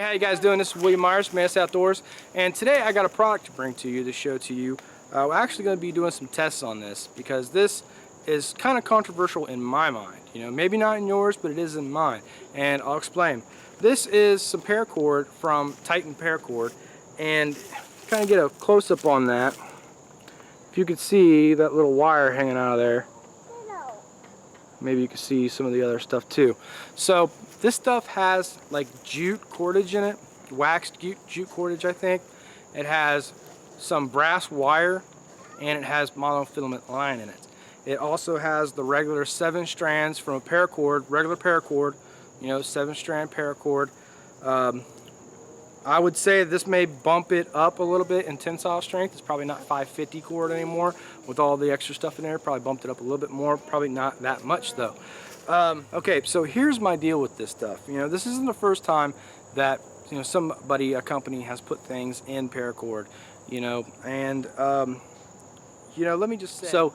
How you guys doing? This is William Myers from Mantis Outdoors, and today I got a product to bring to you to show to you. We're actually going to be doing some tests on this because this is kind of controversial in my mind. You know, maybe not in yours, but it is in mine, and I'll explain. This is some paracord from Titan Paracord, and kind of get a close-up on that. If you could see that little wire hanging out of there, maybe you can see some of the other stuff too. So this stuff has like jute cordage in it, waxed jute cordage, I think. It has some brass wire, and it has monofilament line in it. It also has the regular 7 strands from a paracord, regular paracord, you know, 7-strand paracord. I would say this may bump it up a little bit in tensile strength. It's probably not 550 cord anymore with all the extra stuff in there. Probably bumped it up a little bit more, probably not that much though. Okay, so here's my deal with this stuff. You know, this isn't the first time that, you know, somebody, a company has put things in paracord, you know, and you know, let me just say, so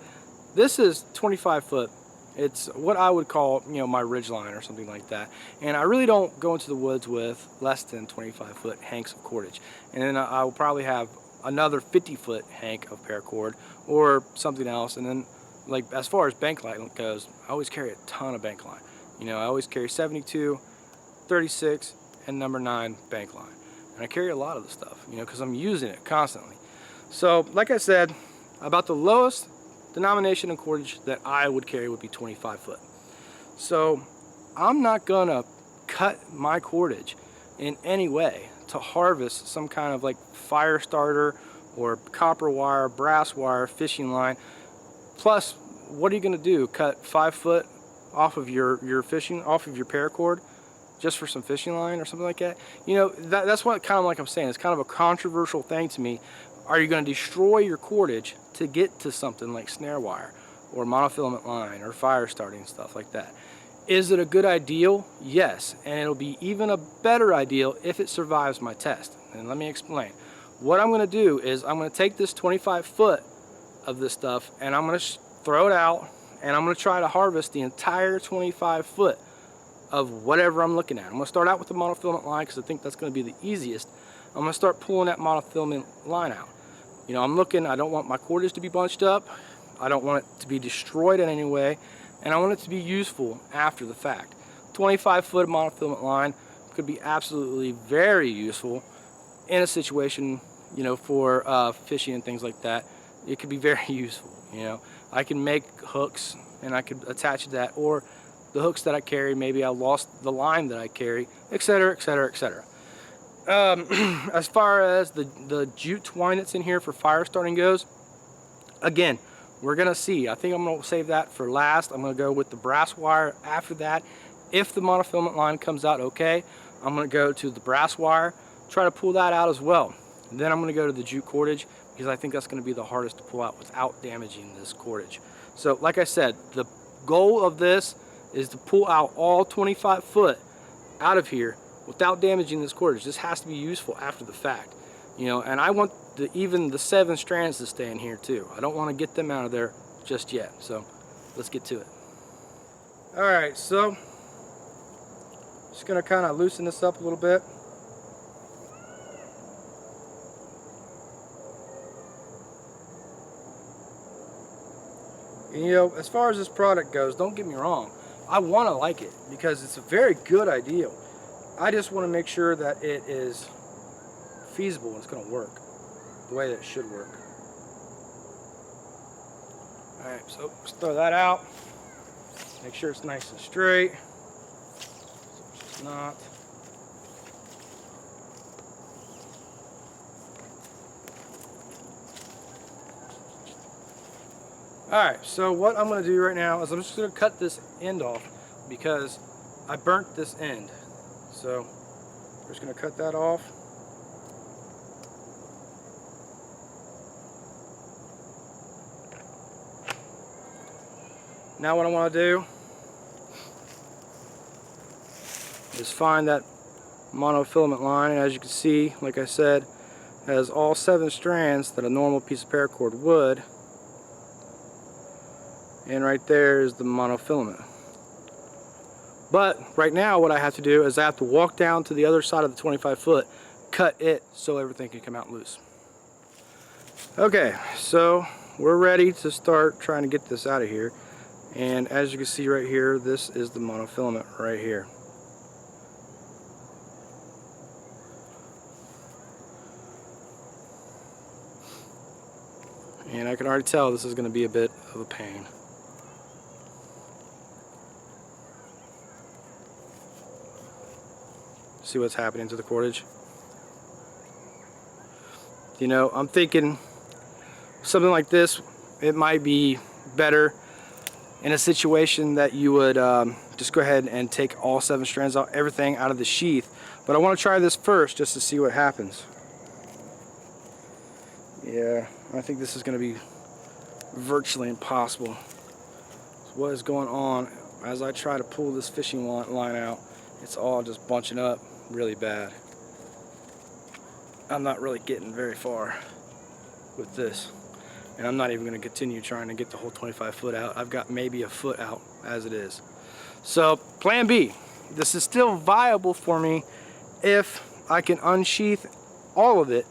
this is 25 foot. It's what I would call, you know, my ridge line or something like that. And I really don't go into the woods with less than 25 foot hanks of cordage. And then I will probably have another 50 foot hank of paracord or something else. And then, like, as far as bank line goes, I always carry a ton of bank line. You know, I always carry 72, 36, and number 9 bank line. And I carry a lot of the stuff, you know, because I'm using it constantly. So, like I said, about the lowest denomination of cordage that I would carry would be 25 foot. So I'm not gonna cut my cordage in any way to harvest some kind of like fire starter or copper wire, brass wire, fishing line. Plus, what are you gonna do? Cut 5 foot off of your paracord just for some fishing line or something like that? You know, that's what kind of like I'm saying. It's kind of a controversial thing to me. Are you going to destroy your cordage to get to something like snare wire or monofilament line or fire starting, stuff like that? Is it a good ideal? Yes, and it'll be even a better ideal if it survives my test. And let me explain. What I'm going to do is I'm going to take this 25 foot of this stuff and I'm going to throw it out, and I'm going to try to harvest the entire 25 foot of whatever I'm looking at. I'm going to start out with the monofilament line because I think that's going to be the easiest. I'm going to start pulling that monofilament line out. You know, I'm looking, I don't want my cordage to be bunched up. I don't want it to be destroyed in any way. And I want it to be useful after the fact. 25 foot monofilament line could be absolutely very useful in a situation, you know, for fishing and things like that. It could be very useful, you know. I can make hooks and I could attach to that, or the hooks that I carry, maybe I lost the line that I carry, etc., etc., etc. As far as the jute twine that's in here for fire starting goes, again, we're gonna see. I think I'm gonna save that for last. I'm gonna go with the brass wire after that. If the monofilament line comes out okay, I'm gonna go to the brass wire, try to pull that out as well. And then I'm gonna go to the jute cordage because I think that's gonna be the hardest to pull out without damaging this cordage. So like I said, the goal of this is to pull out all 25 foot out of here without damaging this cordage. This has to be useful after the fact, you know, and I want even the 7 strands to stay in here too. I don't want to get them out of there just yet. So let's get to it. All right, so just gonna kind of loosen this up a little bit. And, you know, as far as this product goes, don't get me wrong, I want to like it because it's a very good idea. I just want to make sure that it is feasible and it's going to work the way that it should work. Alright, so let's throw that out. Make sure it's nice and straight. So it's just not. Alright, so what I'm going to do right now is I'm just going to cut this end off because I burnt this end. So we're just going to cut that off. Now what I want to do is find that monofilament line, and as you can see, like I said, has all 7 strands that a normal piece of paracord would. And right there is the monofilament. But right now what I have to do is I have to walk down to the other side of the 25 foot, cut it so everything can come out loose. Okay, so we're ready to start trying to get this out of here. And as you can see right here, this is the monofilament right here. And I can already tell this is going to be a bit of a pain. See what's happening to the cordage? You know, I'm thinking something like this, it might be better in a situation that you would just go ahead and take all 7 strands out, everything out of the sheath. But I want to try this first just to see what happens. Yeah, I think this is going to be virtually impossible. So what is going on as I try to pull this fishing line out, it's all just bunching up really bad. I'm not really getting very far with this, and I'm not even going to continue trying to get the whole 25 foot out. I've got maybe a foot out as it is. So plan B, this is still viable for me if I can unsheath all of it.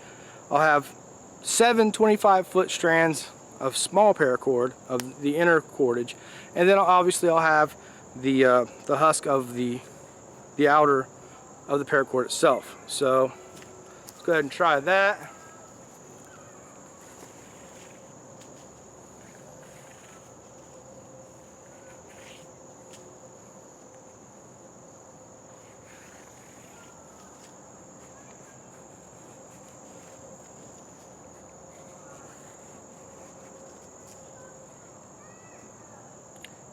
I'll have 7 25 foot strands of small paracord of the inner cordage, and then obviously I'll have the husk of the outer of the paracord itself. So let's go ahead and try that.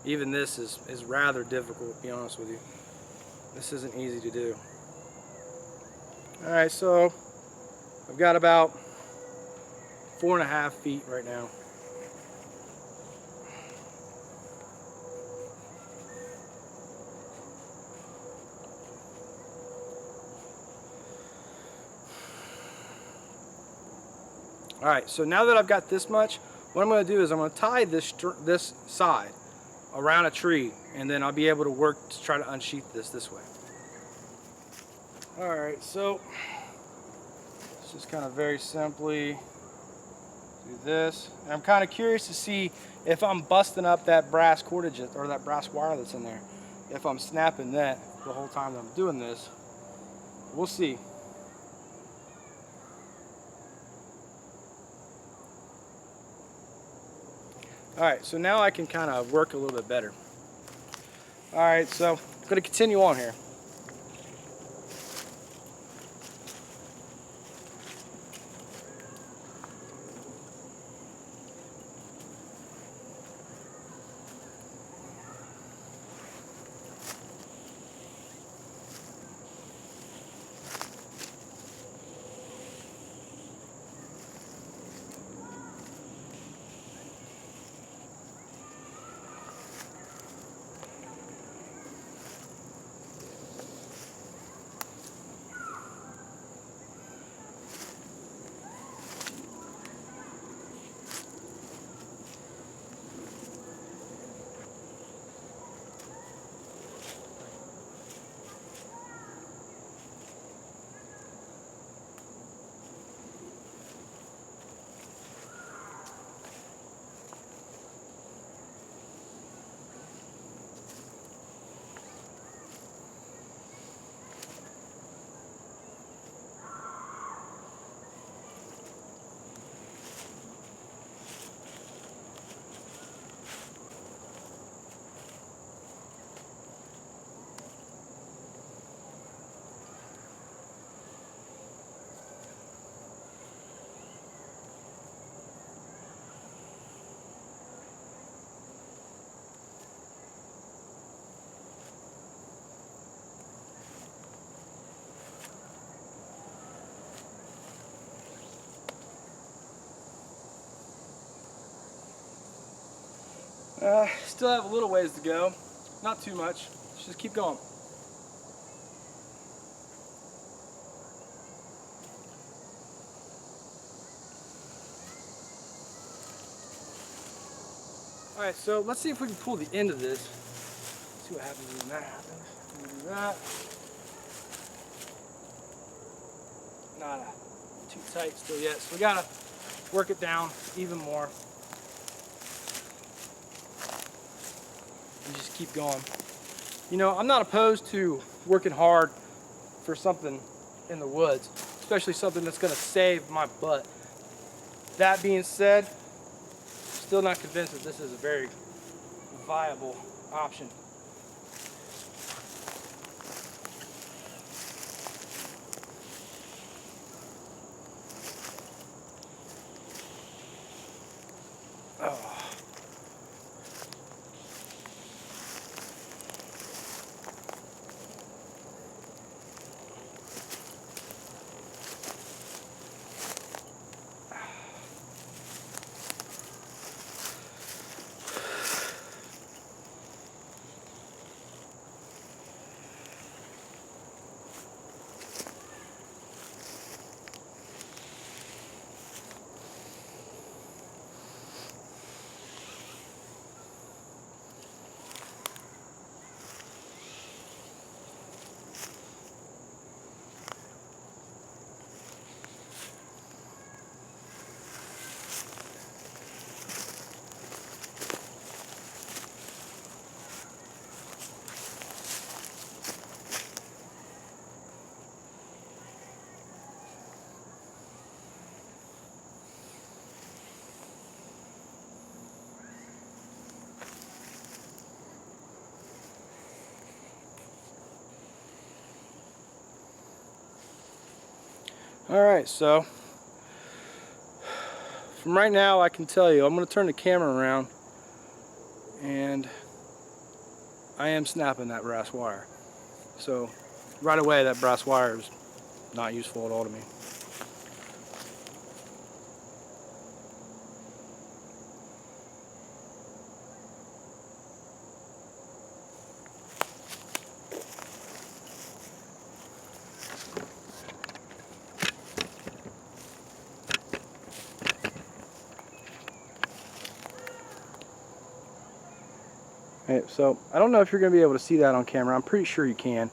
Even this is rather difficult, to be honest with you. This isn't easy to do. Alright, so I've got about 4.5 feet right now. Alright, so now that I've got this much, what I'm going to do is I'm going to tie this side around a tree, and then I'll be able to work to try to unsheath this way. Alright, so let's just kind of very simply do this. And I'm kind of curious to see if I'm busting up that brass cordage or that brass wire that's in there. If I'm snapping that the whole time that I'm doing this. We'll see. Alright, so now I can kind of work a little bit better. Alright, so I'm going to continue on here. Still have a little ways to go. Not too much. Let's just keep going. Alright, so let's see if we can pull the end of this. See see what happens when that happens. We do that. Not too tight still yet, so we gotta work it down even more. And just keep going. You know, I'm not opposed to working hard for something in the woods, especially something that's gonna save my butt. That being said, still not convinced that this is a very viable option. Oh. Alright, so from right now I can tell you, I'm going to turn the camera around and I am snapping that brass wire. So right away that brass wire is not useful at all to me. Okay, so I don't know if you're going to be able to see that on camera. I'm pretty sure you can,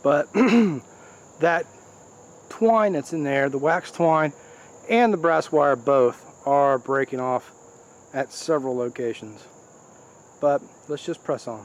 but that twine that's in there, the wax twine and the brass wire, both are breaking off at several locations. But let's just press on.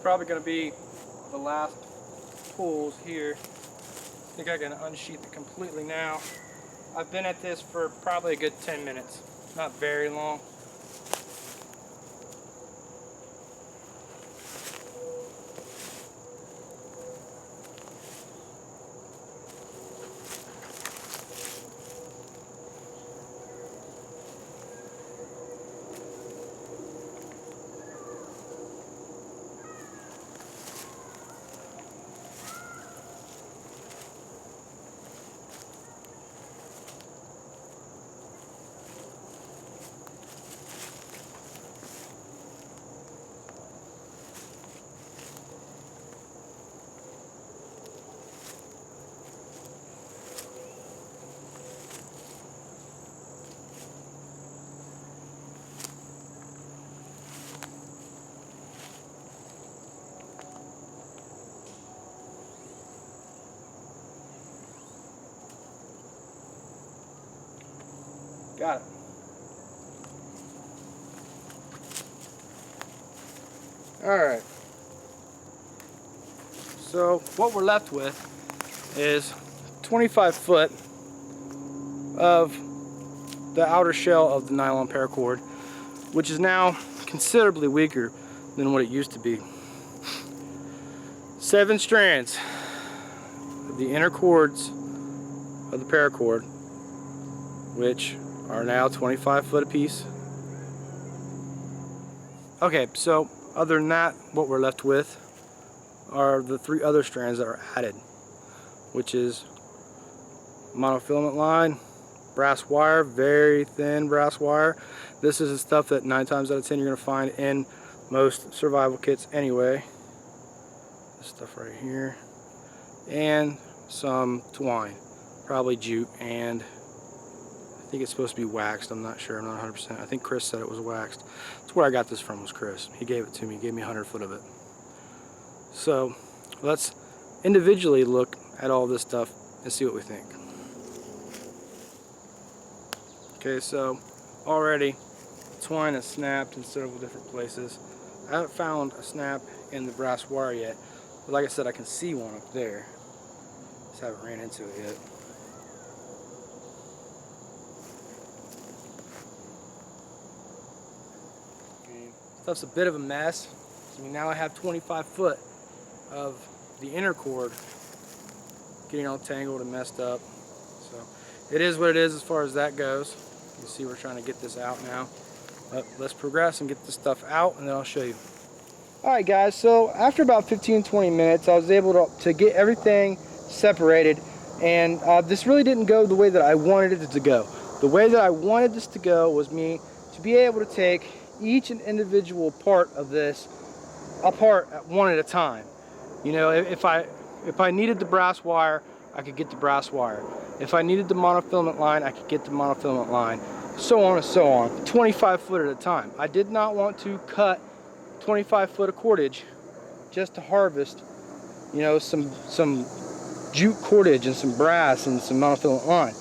Probably going to be the last pulls here. I think I can unsheath it completely now. I've been at this for probably a good 10 minutes, not very long. Got it. Alright. So what we're left with is 25 foot of the outer shell of the nylon paracord, which is now considerably weaker than what it used to be. 7 strands of the inner cords of the paracord, which are now 25 foot apiece. Okay, so other than that, what we're left with are the 3 other strands that are added, which is monofilament line, brass wire, very thin brass wire. This is the stuff that 9 times out of 10 you're going to find in most survival kits anyway. This stuff right here. And some twine, probably jute, and I think it's supposed to be waxed. I'm not sure, I'm not 100%. I think Chris said it was waxed. That's where I got this from, was Chris. He gave it to me, he gave me 100 foot of it. So let's individually look at all this stuff and see what we think. Okay, so already twine is snapped in several different places. I haven't found a snap in the brass wire yet, but like I said, I can see one up there. Just haven't ran into it yet. Okay. Stuff's a bit of a mess. So now I have 25 foot of the inner cord getting all tangled and messed up. So it is what it is as far as that goes. You can see we're trying to get this out now. But let's progress and get this stuff out, and then I'll show you. Alright guys, so after about 15-20 minutes I was able to get everything separated, and this really didn't go the way that I wanted it to go. The way that I wanted this to go was me to be able to take each and individual part of this apart at one at a time. You know, if I needed the brass wire, I could get the brass wire. If I needed the monofilament line, I could get the monofilament line. So on and so on, 25 foot at a time. I did not want to cut 25 foot of cordage just to harvest, you know, some jute cordage and some brass and some monofilament line.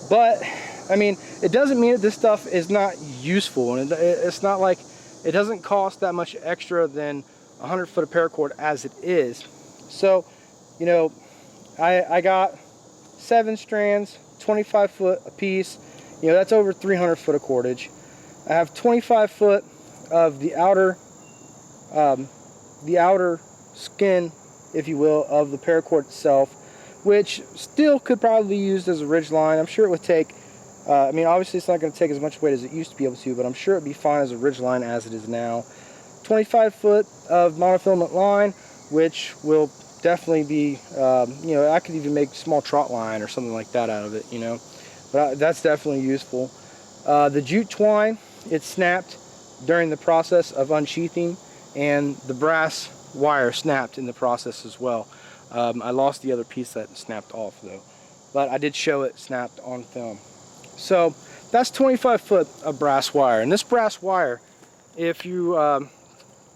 But I mean, it doesn't mean that this stuff is not useful, and it's not like it doesn't cost that much extra than 100 foot of paracord as it is. So, you know, I got 7 strands, 25 foot a piece. You know, that's over 300 foot of cordage. I have 25 foot of the outer skin, if you will, of the paracord itself, which still could probably be used as a ridge line. I'm sure it would take, I mean, obviously it's not going to take as much weight as it used to be able to, but I'm sure it'd be fine as a ridge line as it is now. 25 foot of monofilament line, which will definitely be, you know, I could even make small trot line or something like that out of it, you know. But that's definitely useful. The jute twine, it snapped during the process of unsheathing, and the brass wire snapped in the process as well. I lost the other piece that snapped off though, but I did show it snapped on film. So that's 25 foot of brass wire, and this brass wire, if you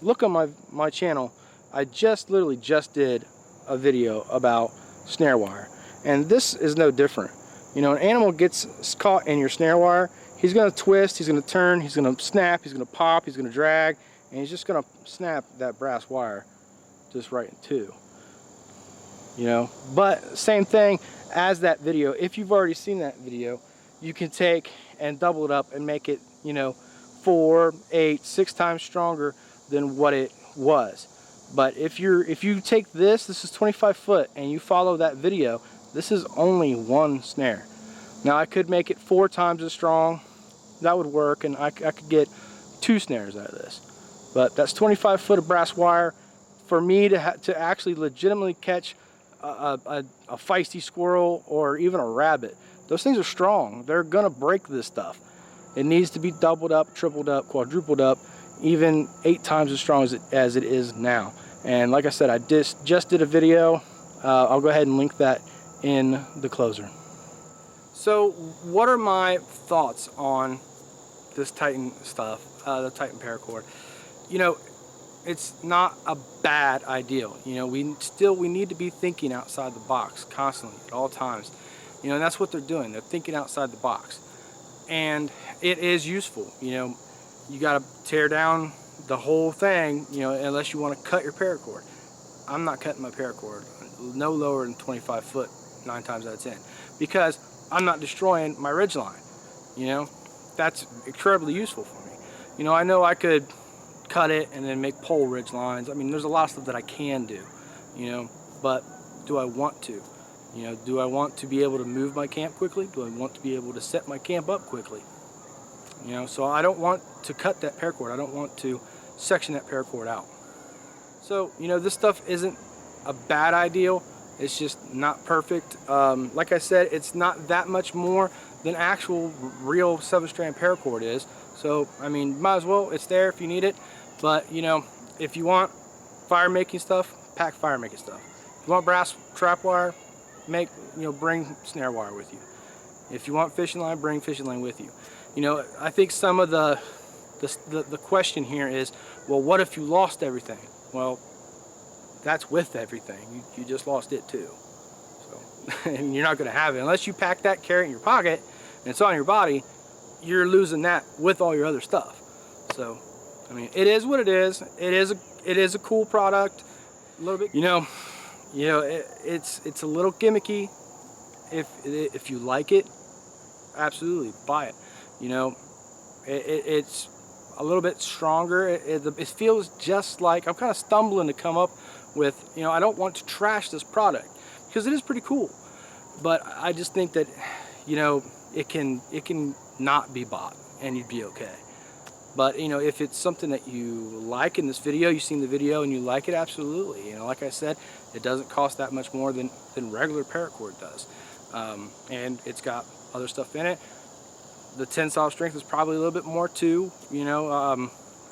look on my channel, I literally just did a video about snare wire, and this is no different. You know, an animal gets caught in your snare wire, he's going to twist, he's going to turn, he's going to snap, he's going to pop, he's going to drag, and he's just going to snap that brass wire just right in two. You know, but same thing as that video. If you've already seen that video, you can take and double it up and make it, you know, 4, 8, 6 times stronger than what it was. But if you take this is 25 foot, and you follow that video, this is only one snare. Now I could make it 4 times as strong. That would work, and I could get 2 snares out of this. But that's 25 foot of brass wire. For me to actually legitimately catch a feisty squirrel or even a rabbit, those things are strong. They're gonna break this stuff. It needs to be doubled up, tripled up, quadrupled up, even 8 times as strong as it is now. And like I said, I just did a video. I'll go ahead and link that in the closer. So what are my thoughts on this Titan stuff, the Titan paracord? You know, it's not a bad idea. You know, we need to be thinking outside the box constantly at all times. You know, and that's what they're doing. They're thinking outside the box, and it is useful. You know, you got to tear down the whole thing. You know, unless you want to cut your paracord. I'm not cutting my paracord no lower than 25 foot 9 times out of 10, because I'm not destroying my ridge line. You know, that's incredibly useful for me. You know, I know I could cut it and then make pole ridge lines. I mean, there's a lot of stuff that I can do. you know, but do I want to? You know, do I want to be able to move my camp quickly? Do I want to be able to set my camp up quickly? You know, so I don't want to cut that paracord. I don't want to section that paracord out. So, you know, this stuff isn't a bad ideal. It's just not perfect. Like I said, it's not that much more than actual real 7-strand paracord is. So, I mean, might as well, it's there if you need it. But, you know, if you want fire making stuff, pack fire making stuff. If you want brass trap wire, bring snare wire with you. If you want fishing line, bring fishing line with you. You know, I think some of the question here is, well, what if you lost everything? Well, that's with everything. You just lost it too. So, and you're not going to have it unless you pack that, carry it in your pocket, and it's on your body. You're losing that with all your other stuff. So, I mean, it is what it is. It is a cool product. A little bit, it's a little gimmicky. If you like it, absolutely buy it. You know, it's a little bit stronger. It feels just like, I'm kind of stumbling to come up with, you know, I don't want to trash this product because it is pretty cool, but I just think that, you know, it can not be bought and you'd be okay. But, you know, if it's something that you like in this video, you've seen the video and you like it, absolutely. You know, like I said, it doesn't cost that much more than regular paracord does. And it's got other stuff in it. The tensile strength is probably a little bit more too. You know,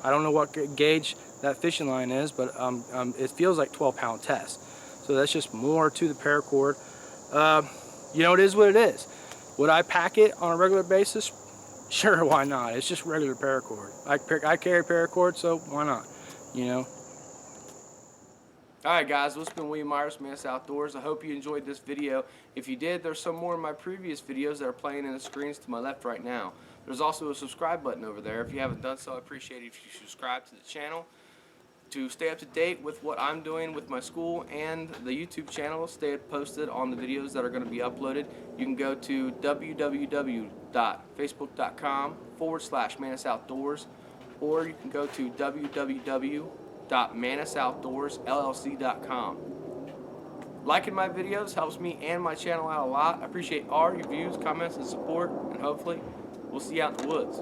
I don't know what gauge that fishing line is, but it feels like 12-pound test. So that's just more to the paracord. You know, it is what it is. Would I pack it on a regular basis? Sure, why not? It's just regular paracord. I carry paracord, so why not? You know. Alright guys, well, it's been William Myers, Mantis Outdoors. I hope you enjoyed this video. If you did, there's some more of my previous videos that are playing in the screens to my left right now. There's also a subscribe button over there. If you haven't done so, I appreciate it if you subscribe to the channel. To stay up to date with what I'm doing with my school and the YouTube channel, stay posted on the videos that are going to be uploaded. You can go to www.facebook.com/Mantis Outdoors, or you can go to www.mantisoutdoorsllc.com. Liking my videos helps me and my channel out a lot. I appreciate all your views, comments, and support, and hopefully we'll see you out in the woods.